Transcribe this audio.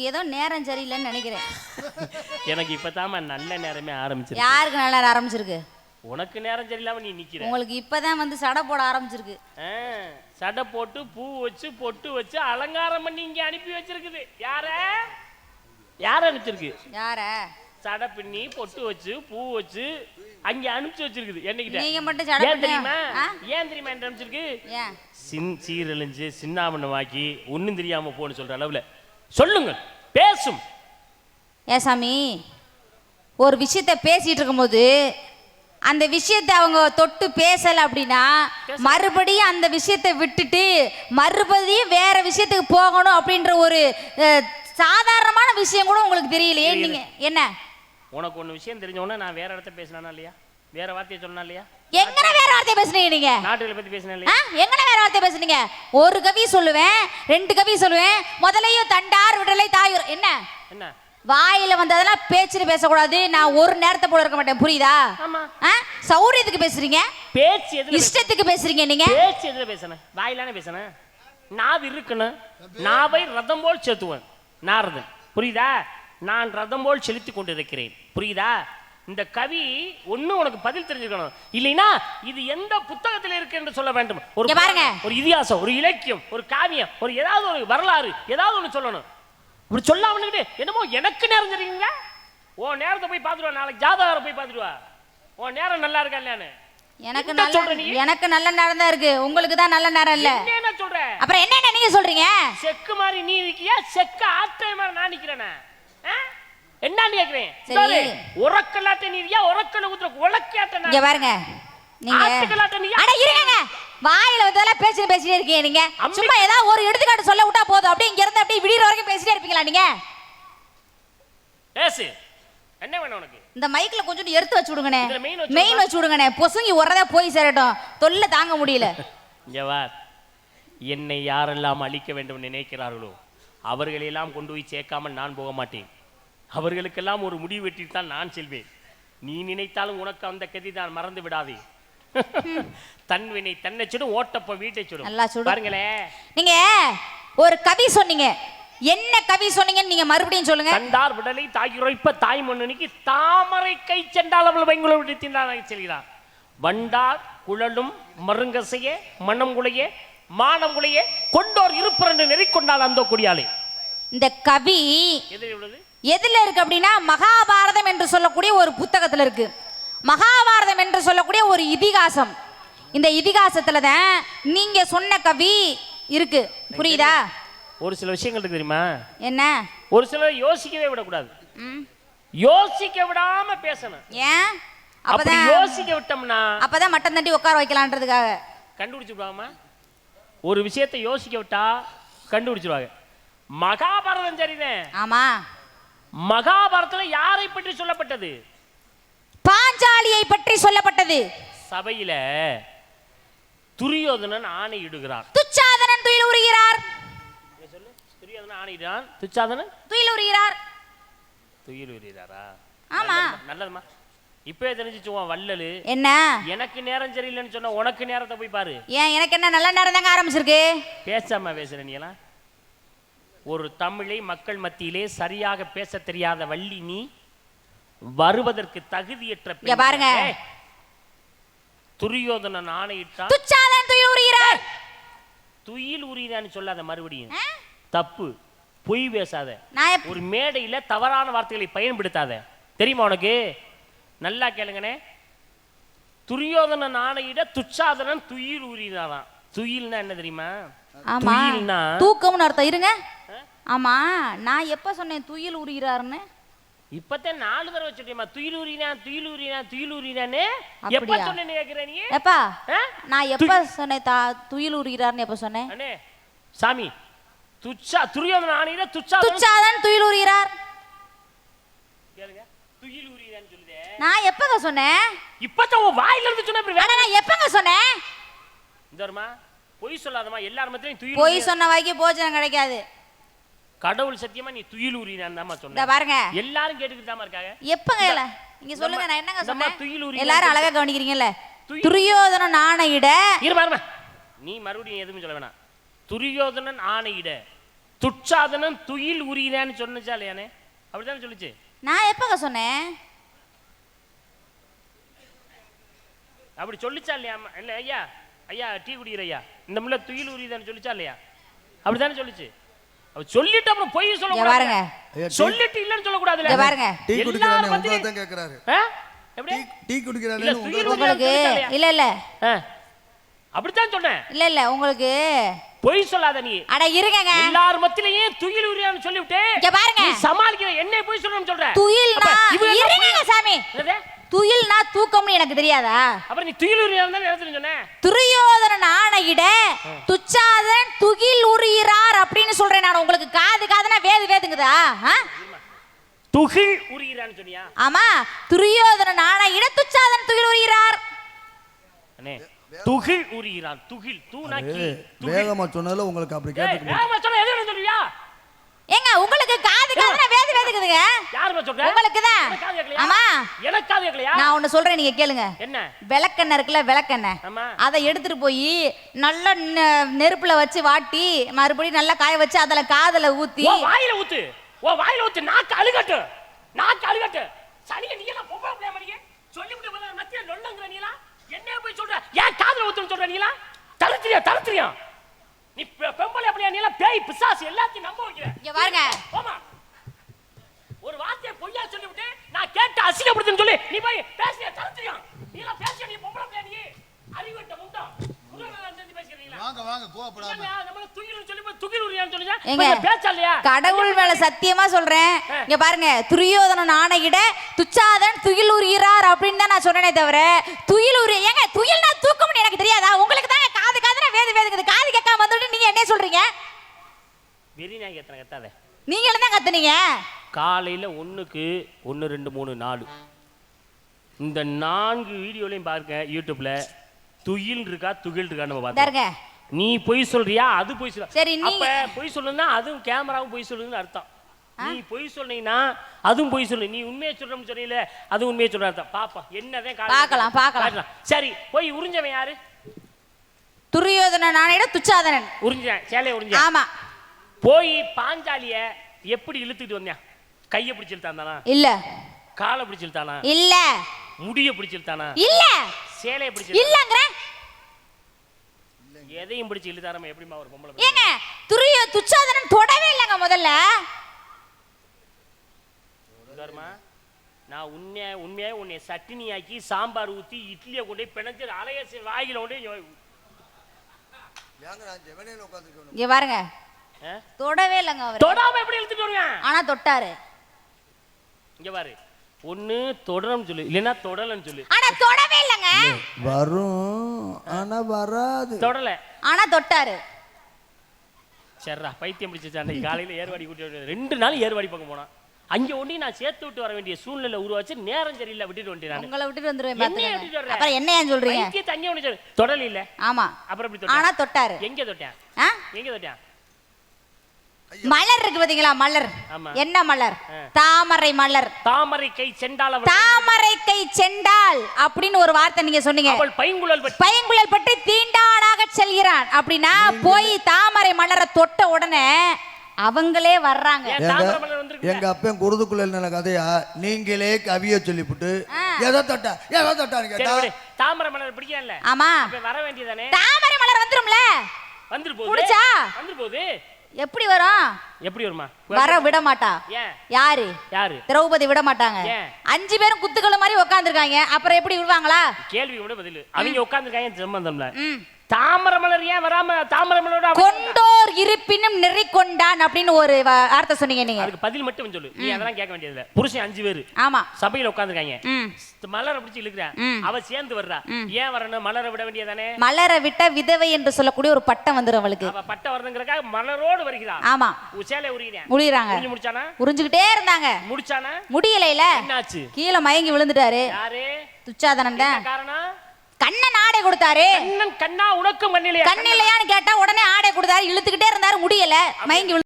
ஏதோ நேரம் சரியில்லைன்னு நினைக்கிறேன். எனக்கு இப்பதாம்மா நல்ல நேரமே ஆரம்பிச்சிருக்கு. யாருக்கு நல்ல நேரம் ஆரம்பிச்சிருக்கு? உனக்கு நேரம் சரியில்லாம நீ நிக்கிற. உங்களுக்கு இப்பதான் வந்து சடை போட ஆரம்பிச்சிருக்கு. சடை போட்டு பூ வச்சு பொட்டு வச்சு அலங்காரம் பண்ணி இங்க அனுப்பி வச்சிருக்குது. யார அனுப்பிச்சிருக்கு? யார? சடை பின்னி பொட்டு வச்சு பூ வச்சு அங்க அனுப்பிச்சு வச்சிருக்குது. என்னகிட்ட நீங்க மட்டும் சடை தெரியுமா? ஏன் தெரியுமா என்ன அனுப்பிச்சிருக்கு? சீரழிஞ்சு சின்னாமண்ண வாக்கி ஒன்னும் தெரியாம போன்னு சொல்ற அளவுல சொல்லுங்க பேசும். சாமி, ஒரு விஷயத்த பேசிட்டு இருக்கும்போது அந்த விஷயத்தை அவங்க தொட்டு பேசல அப்படின்னா மறுபடியும் அந்த விஷயத்தை விட்டுட்டு மறுபடியும் வேற விஷயத்துக்கு போகணும் அப்படின்ற ஒரு சாதாரணமான விஷயம் கூட உங்களுக்கு தெரியலையே. நீங்க என்ன உனக்கு ஒண்ணு விஷயம் தெரிஞ்சவொன்னே நான் வேற இடத்த பேசினா இல்லையா? வேற வார்த்தையை சொன்னா இல்லையா? எங்கன வேற வார்த்தை பேசுனீங்க நீங்க? நாட்டுகளை பத்தி பேசினா இல்லையா? எங்கன வேற வார்த்தை பேசுனீங்க? ஒரு கவி சொல்லுவேன், ரெண்டு கவி சொல்லுவேன், முதலையும் தண்டார் விடலை தாயூர். என்ன என்ன வாயில வந்ததெல்லாம் பேச்சுட்டு பேசக்கூடாது. நான் ஒரு நேரத்தை போல இருக்க மாட்டேன், புரியுதா? சௌரியத்துக்கு பேசுறீங்க, பேச்சு எதுல இஷ்டத்துக்கு பேசுறீங்க. நீங்க பேச்சு எதுல பேசணும்? வாயிலானே பேசணும். நாவு இருக்கணும். நாவை ரதம் போல் செலுத்துவேன். நாரதன், புரியுதா? நான் ரதம் போல் செலுத்தி கொண்டிருக்கிறேன், புரியுதா? இந்த கவி ஒண்ணு உனக்கு பதில் தெரிஞ்சுக்கணும். இல்லைன்னா இது எந்த புத்தகத்தில் இருக்கு என்று சொல்ல வேண்டும். ஒரு பாருங்க, ஒரு இதிகாசம், ஒரு இலக்கியம், ஒரு காவியம், ஒரு ஏதாவது ஒரு வரலாறு, ஏதாவது ஒண்ணு சொல்லணும். இப்படி சொல்லாம என்னமோ எனக்கு நேரம் தெரியுங்க. உன் நேரத்தை போய் பார்த்துடுவா, நாளைக்கு ஜாதகரை போய் பார்த்துடுவா. உன் நேரம் நல்லா இருக்கா இல்லையானு? எனக்கு நல்ல நேரம் தான் இருக்கு, உங்களுக்கு தான் நல்ல நேரம் இல்ல. என்ன சொல்ற? அப்புறம் என்ன நீங்க சொல்றீங்க? செக்கு மாதிரி நீ இருக்கியா, செக்க ஆட்டை மாதிரி நான் நிக்கிறேனா? என்னன்னு கேக்குறேன். சரி, உரக்கலாட்ட நீரியா, உரக்கல ஊத்துற உலக்காட்ட நான். இங்க பாருங்க, நீங்க ஆட்டக்கலாட்ட நீ. அட இருங்க, வாயில வந்ததெல்லாம் பேசிட்டே இருக்கீங்க நீங்க. சும்மா ஏதாவது ஒரு எடுத்துக்காட்டு சொல்ல விட்டா போதும். அப்படியே இங்க இருந்து அப்படியே விடிற வரைக்கும் பேசிட்டே இருப்பீங்களா நீங்க? பேசு. என்ன வேணும் உனக்கு? இந்த மைக்ல கொஞ்சம் எடுத்து வச்சு விடுங்கனே, மெயின் வச்சு விடுங்கனே. பொசுங்கி வரதா போய் சேரட்டும், தொல்லை தாங்க முடியல. இங்க வா. என்னை யாரெல்லாம் அழிக்க வேண்டும் நினைக்கிறார்களோ அவர்களெல்லாம் கொண்டு போய் சேர்க்காமல் நான் போக மாட்டேன். அவர்களுக்கெல்லாம் ஒரு முடிவு வெட்டிட்டு தான் நான் செல்வேன். நீ நினைத்தாலும் உனக்கு அந்த கதி தான், மறந்து விடாதே. தன்வினை தன்னை சுடும், ஓட்டப்ப வீட்டை சுடும். பாருங்களே, நீங்க ஒரு கவி சொன்னீங்க. என்ன கவி சொன்னீங்கன்னு நீங்க மறுபடியும் சொல்லுங்க. தண்டார் விடலை தாயுரைப்ப தாய் மண்ணுக்கு தாமரை கை சென்றால் அவள் வைங்குள விட்டு தின்றான் செல்கிறான். வண்டார் குழலும் மருங்கசையே மனம் குலையே மானம் குலையே கொண்டோர் இருப்பரண்டு நெறிக்கொண்டால் அந்த கொடியாளே. இந்த கவி எதுல இருக்கு அப்படின்னா மகாபாரதம் என்று சொல்லக்கூடிய ஒரு புத்தகத்துல இருக்கு. மகாபாரதம் என்று சொல்லக்கூடிய ஒரு இதிகாசம். இந்த இதிகாசத்துல தான் நீங்க சொன்ன கவி இருக்கு, புரியுதா? ஒரு சில விஷயங்கள் இருக்கு தெரியுமா? என்ன? ஒரு சிலர் யோசிக்கவே விடக்கூடாது. யோசிக்க விடாம பேசணும். ஏன்? அப்பதான் யோசிக்க விட்டோம்னா அப்பதான் மட்டம் தட்டி உட்கார வைக்கலான்றதுக்காக. கண்டுபிடிச்சுடுவாமா? ஒரு விஷயத்தை யோசிக்க விட்டா கண்டுபிடிச்சிருவாங்க. மகாபாரதம் சரிதான். ஆமா, மகாபாரதத்துல யாரை பற்றி சொல்லப்பட்டது? பாஞ்சாலியை பற்றி சொல்லப்பட்டது. சபையில துரியோதனன் ஆணையிடுகிறார், துச்சாதனன் துயில் உரிகிறார். சொல்லு, துரியோதனன் ஆணையிடுறான், துச்சாதனன் துயில் உரிகிறார். துயில் உரிகிறாரா? ஆமா, நல்லதுமா. இப்பவே தெரிஞ்சிச்சுவான் வள்ளலு. என்ன? எனக்கு நேரம் சரியில்லைன்னு சொன்ன உனக்கு நேரத்தை போய் பாரு. ஏன் எனக்கு என்ன நல்ல நேரம் தாங்க ஆரம்பிச்சிருக்கு? பேசாம பேசுற நீ எல்லாம். ஒரு தமிழை மக்கள் மத்தியிலே சரியாக பேச தெரியாத வள்ளி நீ, வருவதற்கு தகுதியற்ற. பாருங்க, துரியோதனன் ஆணையிட்டான், துச்சாதனன் துயில் உரிகிறார். துயில் உரியான்னு சொல்லாத, மறுபடியும் தப்பு. பொய் பேசாத. ஒரு மேடையில தவறான வார்த்தைகளை பயன்படுத்தாத. தெரியுமா உனக்கு? நல்லா கேளுங்கனே. துரியோதனன் ஆணையிட துச்சாதனன் துயில் உரினாராம். துயில்னா என்ன தெரியுமா? துயில்னா தூக்கம்னு அர்த்தம். இருங்க, ஆமா, நான் எப்ப சொன்னேன் துயில் உரிகிறாருன்னு? இப்பதான் 4 தடவை வச்சுட்டேமா. துயில் உரினா துயில் உரினா துயில் உரினானே எப்ப சொன்னேன்னு கேக்குற நீ? எப்பா நான் எப்ப சொன்னேன் துயில் உரிகிறாருன்னு? எப்ப சொன்னேன்? அண்ணே சாமி, துரியோதனன் ஆணையிட துச்சாதனன் துயில் உரிகிறார். கேளுங்க, துயில் உரினான்னு சொல்லுதே. நான் எப்பங்க சொன்னேன்? இப்பதான் உன் வாயில இருந்து சொன்ன. நான் எப்பங்க சொன்னேன்? இந்தர்மா, பொய் சொல்லாதமா. எல்லார் மத்தியும் துயில். பொய் சொன்ன வாய்க்கு போஜனம் கிடைக்காது. கடவுள் சத்தியமா நீ துயில் உரினான்னு தான் சொன்ன. பாருங்க, எல்லாரும் கேட்டுக்கிட்டு தான் இருக்காங்க. எப்பங்க இல்ல நீங்க சொல்லுங்க, நான் என்னங்க சொன்னேன்? எல்லாரும் அழகா கவனிக்கிறீங்கல்ல. துரியோதனன் ஆணையிட. இரு பாருமா, நீ மறுபடியும் எதுவும் சொல்ல வேணாம். துரியோதனன் ஆணையிட துச்சாதனம் துயில் உரியிறான்னு சொன்னச்சா இல்லையானே? அப்படித்தானே சொல்லுச்சு. நான் எப்பங்க சொன்னேன்? அப்படி சொல்லிச்சா இல்லையா? இல்ல ஐயா, ஐயா டீ குடிக்கிற ஐயா, இந்த முள்ள துயில் உரியுதான்னு சொல்லிச்சா இல்லையா? அப்படித்தானே சொல்லிச்சு. அவ சொல்லிட்டு அப்புறம் பொய் சொல்ல பாருங்க, சொல்லிட்டு இல்லன்னு சொல்ல கூடாதுல. பாருங்க, டீ குடிக்கறானே உங்களை தான் கேக்குறாரு. எப்படி டீ குடிக்கறானே உங்களுக்கு இல்ல இல்ல அப்படித்தான் சொன்னேன். இல்ல உங்களுக்கு பொய் சொல்லாத நீ. அட இருங்கங்க, எல்லார் மத்தியிலயும் துயில் உரியான்னு சொல்லிவிட்டு இங்க பாருங்க, நீ சமாளிக்கிற என்ன பொய் சொல்லணும்னு சொல்ற? துயில்னா இருங்க சாமி, துயில்னா தூக்கம்னு எனக்கு தெரியாதா? அப்புறம் நீ துயில் உரியான்னு தான் நினைச்சு சொன்ன. துரியோதனன் ஆணையிட துச்சாதன் துகில் உரியிறார் அப்படின்னு சொல்றேன் நான். உங்களுக்கு காதுனா வேதுங்குதா? துகில் உரியிறான்னு சொன்னியா? ஆமா, துரியோதனன் ஆணையிட துச்சாதன் துகில் உரியிறார். அண்ணே துகில் உரியிறான். துகில் தூணாக்கி வேகமா சொன்னதுல உங்களுக்கு அப்படி கேட்டுக்கு. வேகமா சொன்னா எது சொல்றியா? ஏங்க உங்களுக்கு காதுனா வேதுங்குதுங்க. யாருமா சொல்ற? உங்களுக்கு தான். ஆமா, எனக்கு காது கேக்கலையா? நான் ஒன்னு சொல்றேன், நீங்க கேளுங்க. என்ன? விளக்கெண்ணெய் இருக்குல்ல, விளக்கெண்ணெய், அதை எடுத்துட்டு போய் நல்லா நெருப்புல வச்சு வாட்டி மறுபடியும் நல்லா காய வச்சு அதுல காதுல ஊத்தி வாயில ஊத்து. வாயில ஊத்து. நாக்கு அழுகட்டு. சனிய நீ எல்லாம் பொம்பளை பிள்ளை மாதிரி சொல்லிவிட்டு வர மத்திய நொல்லங்கற நீலா என்ன போய் சொல்ற? ஏன் காதுல ஊத்துன்னு சொல்ற நீலா? தரத்திரியா நீ பொம்பளை பிள்ளை நீலா பேய் பிசாசு எல்லாத்தையும் நம்ப வைக்கிற. இங்க பாருங்க, போமா ஒரு வார்த்தையை பொய்யா சொல்லிவிட்டு நான் கேட்ட அசிங்கப்படுத்துன்னு சொல்லி நீ போய் பேசிய தரத்திரியா நீலா பேசிய நீ பொம்பளை பிள்ளை நீ அறிவட்ட முண்டா கடவுள் மேல சத்தியமா சொல்றேன். இங்க பாருங்க, துரியோதனன் ஆணையிட துச்சாதன் துயில் உரியிறார் அப்படின்னு தான் நான் சொன்னேனே தவிர துயில் உரி ஏங்க துயில்னா தூக்கம்னு எனக்கு தெரியாதா? உங்களுக்கு தான் காதுனா வேதுங்குது. காது கேட்காம வந்துட்டு நீங்க என்ன சொல்றீங்க? வெறி நாய் எத்தனை கத்தாத. நீங்களும் தான் கத்துனீங்க. காலையில 1க்கு 1 2 3 4 இந்த 4 வீடியோலையும் பாருங்க யூடியூப்ல. துயில் இருக்கா துகில் இருக்கா நம்ம பார்த்தோம். நீ பொய் சொல்றியா? அது பொய் சொல்ற. சரி, நீ அப்ப பொய் சொல்லுன்னா அதுவும் கேமராவும் பொய் சொல்லுதுன்னு அர்த்தம். நீ பொய் சொன்னீனா அதுவும் பொய் சொல்லு. நீ உண்மையை சொல்றன்னு சொன்னீல அது உண்மையை சொல்ற அர்த்தம். பாப்பா என்னதான் பார்க்கலாம். சரி, போய் உறிஞ்சவன் யாரு? துரியோதனன் ஆணையிட துச்சாதனன் உறிஞ்சேன். சேலையை உறிஞ்சேன். ஆமா. போய் பாஞ்சாலிய எப்படி இழுத்துட்டு வந்தேன்? கையை பிடிச்சு இழுத்தானா? இல்ல. காலை பிடிச்சு இழுத்தானா? இல்ல. முடிய பிடிச்சு இழுத்தானா? இல்ல. சேலையை பிடிச்சு இல்லங்கற. எதையும் பிடிச்சு இழுத்தாரமா எப்படிமா ஒரு பொம்பளை? ஏங்க துச்சாதனன் தொடவே இல்லங்க முதல்ல. உதாரணமா நான் உண்மையா உன்னை சட்டினி ஆக்கி சாம்பார் ஊத்தி இட்லியை கொண்டு பிணைஞ்சு அலையசி வாயில கொண்டு இங்க பாருங்க, தொடவே இல்லங்க அவர். தொடாம எப்படி இழுத்துட்டு வருவேன்? ஆனா தொட்டாரு. இங்க பாரு, ஒண்ணு தொடரம் சொல்லு, இல்லனா தொடலன்னு சொல்லு. ஆனா தொடவே இல்லங்க. வரும் ஆனா வராது. தொடல ஆனா தொட்டாரு. சரிடா, பைத்தியம் பிடிச்சிச்சு. அன்னைக்கு காலையில ஏர்வாடி கூட்டி 2 நாள் ஏர்வாடி பக்கம் போனா அங்க ஒண்ணி நான் சேர்த்து விட்டு வர வேண்டிய சூழ்நிலை உருவாச்சு. நேரம் சரியில்லை, விட்டுட்டு வந்துட்டேன். நான் உங்களை விட்டுட்டு வந்துருவேன். அப்புறம் என்ன ஏன் சொல்றீங்க? பைத்திய தண்ணி ஒண்ணு சொல்லு. தொடல இல்ல. ஆமா. அப்புறம் எப்படி தொட்டா? ஆனா தொட்டாரு. எங்க தொட்டேன்? எங்க தொட்டேன்? மலர் இருக்கு பாத்தீங்களா? மலர். என்ன மலர்? தாமரை மலர். தாமரை கை செண்டால். தாமரை கை செண்டால் அப்படின்னு ஒரு வார்த்தை நீங்க சொன்னீங்க. அவள் பைங்குழல் பற்றி தீண்டானாக செல்கிறான் அப்படின்னா போய் தாமரை மலரை தொட்ட உடனே அவங்களே வர்றாங்க. எங்க அப்பன் குருதுக்குள்ள என்ன கதையா? நீங்களே கவிய சொல்லிவிட்டு எதை தொட்டான்னு கேட்டா தாமரை மலர் பிடிக்கல. ஆமா, வர வேண்டியதானே. தாமரை மலர் வந்துரும்ல. வந்துரு போகுது. புடிச்சா வந்துரு போகுது. எப்படி வரும்? எப்படி வருமா? வர விட மாட்டா. யாரு? திரௌபதி விட மாட்டாங்க. 5 பேரும் குத்துக்கள் மாதிரி உட்கார்ந்துருக்காங்க. அப்புறம் எப்படி விடுவாங்களா? கேள்வி கூட பதில். அவங்க உட்கார்ந்துருக்காங்க சம்பந்தம்ல. தாமரை மலர் ஏன் வராம? தாமரை மலரோட கொண்டோர் இருப்பினும் நெறி கொண்டான் அப்படின்னு ஒரு வார்த்தை சொன்னீங்க நீங்க. அதுக்கு பதில் மட்டும் சொல்லு. நீ அதெல்லாம் கேட்க வேண்டியது இல்ல. புருஷன் 5 பேரு ஆமா சபையில உட்கார்ந்துருக்காங்க. மலரை பிடிச்சு இழுக்கிறா. அவ சேர்ந்து வர்றா. ஏன் வரணும்? மலரை விட வேண்டியதானே. மலரை விட்ட விதவை என்று சொல்லக்கூடிய ஒரு பட்டம் வந்துரும் அவளுக்கு. அவ பட்டம் வரதுங்கறதுக்காக மலரோடு வருகிறா. ஆமா. சேலை உரியிறாங்க. உரியிறாங்க. முடிச்சானா? உரிஞ்சுக்கிட்டே இருந்தாங்க. முடிச்சானா? முடியலைல. என்னாச்சு? கீழ மயங்கி விழுந்துட்டாரு. யாரு? துச்சாதனன் தான். காரணம்? கண்ணன் ஆடை கொடுத்தாரு. கண்ணன் கண்ணா உனக்கு மண்ணிலையா? கண்ணிலையான்னு கேட்டா உடனே ஆடை கொடுத்தாரு. இழுத்துக்கிட்டே இருந்தாரு, முடியல, மயங்கி